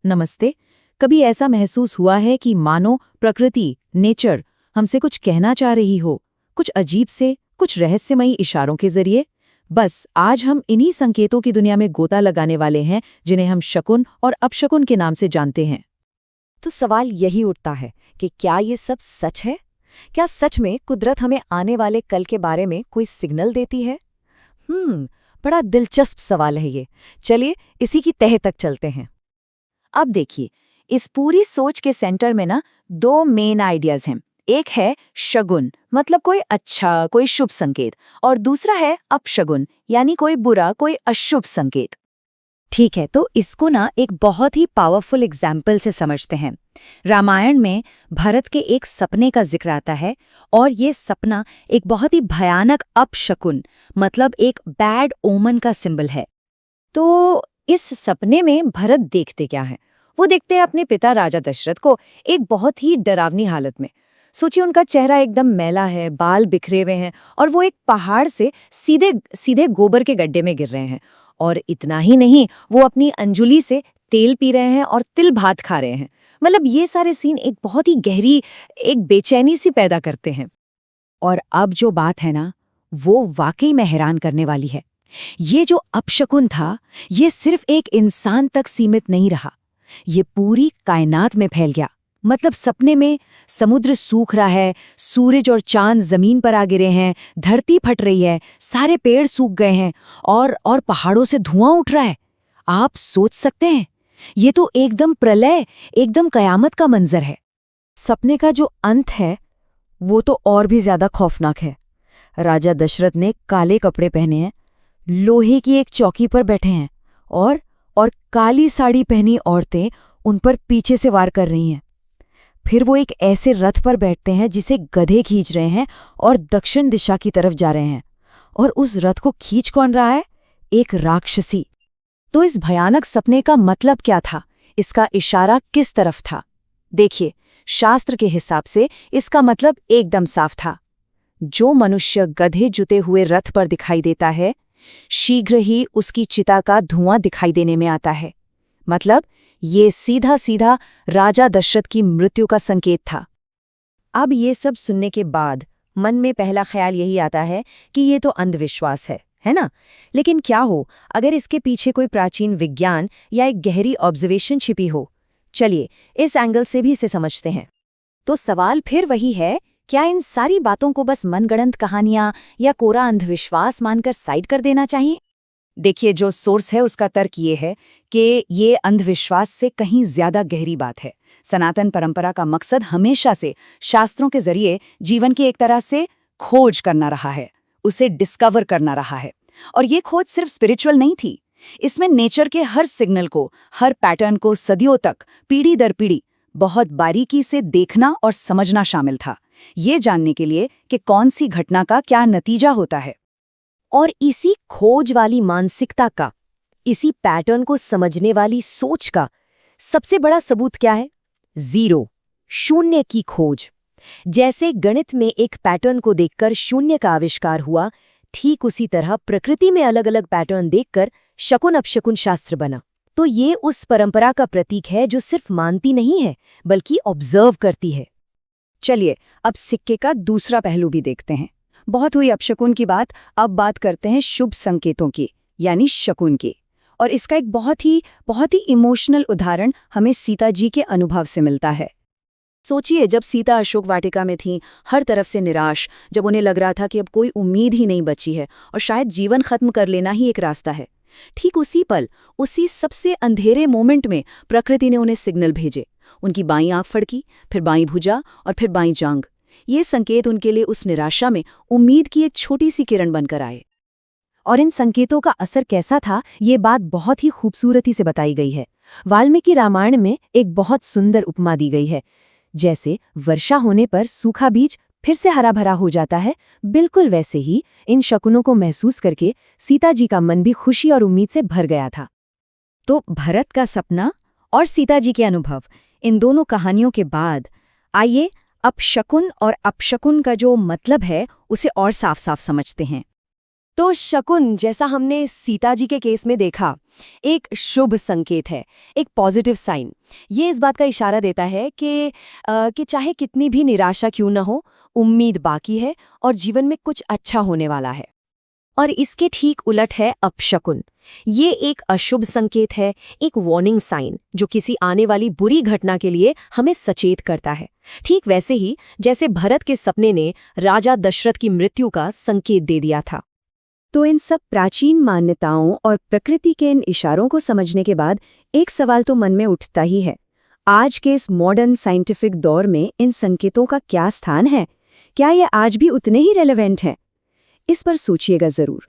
नमस्ते। कभी ऐसा महसूस हुआ है कि मानो प्रकृति, नेचर, हमसे कुछ कहना चाह रही हो, कुछ अजीब से, कुछ रहस्यमयी इशारों के जरिए? बस आज हम इन्हीं संकेतों की दुनिया में गोता लगाने वाले हैं, जिन्हें हम शकुन और अपशकुन के नाम से जानते हैं। तो सवाल यही उठता है कि क्या ये सब सच है? क्या सच में कुदरत हमें आने वाले कल के बारे में कोई सिग्नल देती है? बड़ा दिलचस्प सवाल है ये। चलिए इसी की तह तक चलते हैं। अब देखिए, इस पूरी सोच के सेंटर में ना दो मेन आइडियाज हैं। एक है शगुन, मतलब कोई अच्छा, कोई शुभ संकेत, और दूसरा है अपशगुन, यानी कोई बुरा, कोई अशुभ संकेत। ठीक है, तो इसको ना एक बहुत ही पावरफुल एग्जाम्पल से समझते हैं। रामायण में भरत के एक सपने का जिक्र आता है, और ये सपना एक बहुत ही भयानक अपशकुन, मतलब एक बैड ओमन का सिंबल है। तो इस सपने में भरत देखते क्या है? वो देखते हैं अपने पिता राजा दशरथ को एक बहुत ही डरावनी हालत में। सोचिए, उनका चेहरा एकदम मैला है, बाल बिखरे हुए हैं, और वो एक पहाड़ से सीधे सीधे गोबर के गड्ढे में गिर रहे हैं। और इतना ही नहीं, वो अपनी अंजुली से तेल पी रहे हैं और तिल भात खा रहे हैं। मतलब ये सारे सीन एक बहुत ही गहरी, एक बेचैनी सी पैदा करते हैं। और अब जो बात है ना, वो वाकई में हैरान करने वाली है। ये जो अपशकुन था, ये सिर्फ एक इंसान तक सीमित नहीं रहा, ये पूरी कायनात में फैल गया। मतलब सपने में समुद्र सूख रहा है, सूरज और चांद जमीन पर आ गिरे हैं, धरती फट रही है, सारे पेड़ सूख गए हैं, और पहाड़ों से धुआं उठ रहा है। आप सोच सकते हैं, ये तो एकदम प्रलय, एकदम कयामत का मंजर है। सपने का जो अंत है वो तो और भी ज्यादा खौफनाक है। राजा दशरथ ने काले कपड़े पहने हैं, लोहे की एक चौकी पर बैठे हैं, और काली साड़ी पहनी औरतें उन पर पीछे से वार कर रही हैं। फिर वो एक ऐसे रथ पर बैठते हैं जिसे गधे खींच रहे हैं और दक्षिण दिशा की तरफ जा रहे हैं। और उस रथ को खींच कौन रहा है? एक राक्षसी। तो इस भयानक सपने का मतलब क्या था? इसका इशारा किस तरफ था? देखिए, शास्त्र के हिसाब से इसका मतलब एकदम साफ था। जो मनुष्य गधे जुते हुए रथ पर दिखाई देता है, शीघ्र ही उसकी चिता का धुआं दिखाई देने में आता है। मतलब ये सीधा सीधा राजा दशरथ की मृत्यु का संकेत था। अब ये सब सुनने के बाद मन में पहला ख्याल यही आता है कि ये तो अंधविश्वास है ना? लेकिन क्या हो अगर इसके पीछे कोई प्राचीन विज्ञान या एक गहरी ऑब्जर्वेशन छिपी हो? चलिए इस एंगल से भी इसे समझते हैं। तो सवाल फिर वही है, क्या इन सारी बातों को बस मनगढ़ंत कहानियां या कोरा अंधविश्वास मानकर साइड कर देना चाहिए? देखिए, जो सोर्स है उसका तर्क ये है कि ये अंधविश्वास से कहीं ज्यादा गहरी बात है। सनातन परंपरा का मकसद हमेशा से शास्त्रों के जरिए जीवन की एक तरह से खोज करना रहा है, उसे डिस्कवर करना रहा है। और ये खोज सिर्फ स्पिरिचुअल नहीं थी, इसमें नेचर के हर सिग्नल को, हर पैटर्न को सदियों तक, पीढ़ी दर पीढ़ी बहुत बारीकी से देखना और समझना शामिल था, ये जानने के लिए कि कौन सी घटना का क्या नतीजा होता है। और इसी खोज वाली मानसिकता का, इसी पैटर्न को समझने वाली सोच का सबसे बड़ा सबूत क्या है? जीरो, शून्य की खोज। जैसे गणित में एक पैटर्न को देखकर शून्य का आविष्कार हुआ, ठीक उसी तरह प्रकृति में अलग अलग पैटर्न देखकर शकुन अपशकुन शास्त्र बना। तो ये उस परंपरा का प्रतीक है जो सिर्फ मानती नहीं है, बल्कि ऑब्जर्व करती है। चलिए अब सिक्के का दूसरा पहलू भी देखते हैं। बहुत हुई अपशकुन की बात, अब बात करते हैं शुभ संकेतों की, यानी शकुन की। और इसका एक बहुत ही इमोशनल उदाहरण हमें सीता जी के अनुभव से मिलता है। सोचिए, जब सीता अशोक वाटिका में थीं, हर तरफ से निराश, जब उन्हें लग रहा था कि अब कोई उम्मीद ही नहीं बची है और शायद जीवन खत्म कर लेना ही एक रास्ता है, ठीक उसी पल, उसी सबसे अंधेरे मोमेंट में प्रकृति ने उन्हें सिग्नल भेजे। उनकी बाईं आंख फड़की, फिर बाईं भुजा और फिर बाईं जांघ। ये संकेत उनके लिए उस निराशा में उम्मीद की एक छोटी सी किरण बनकर आए। और इन संकेतों का असर कैसा था, ये बात बहुत ही खूबसूरती से बताई गई है। वाल्मीकि रामायण में एक बहुत सुंदर उपमा दी गई है। जैसे वर्षा होने पर सूखा बीज फिर से हरा भरा हो जाता है, बिल्कुल वैसे ही इन शकुनों को महसूस करके सीता जी का मन भी खुशी और उम्मीद से भर गया था। तो भरत का सपना और सीता जी के अनुभव, इन दोनों कहानियों के बाद आइए अब शकुन और अपशकुन का जो मतलब है उसे और साफ साफ समझते हैं। तो शकुन, जैसा हमने सीता जी के केस में देखा, एक शुभ संकेत है, एक पॉजिटिव साइन। ये इस बात का इशारा देता है कि चाहे कितनी भी निराशा क्यों न हो, उम्मीद बाकी है और जीवन में कुछ अच्छा होने वाला है। और इसके ठीक उलट है अपशकुन। ये एक अशुभ संकेत है, एक वार्निंग साइन जो किसी आने वाली बुरी घटना के लिए हमें सचेत करता है। ठीक वैसे ही जैसे भरत के सपने ने राजा दशरथ की मृत्यु का संकेत दे दिया था। तो इन सब प्राचीन मान्यताओं और प्रकृति के इन इशारों को समझने के बाद एक सवाल तो मन में उठता ही है, आज के इस मॉडर्न साइंटिफिक दौर में इन संकेतों का क्या स्थान है? क्या ये आज भी उतने ही रेलेवेंट हैं? इस पर सोचिएगा जरूर।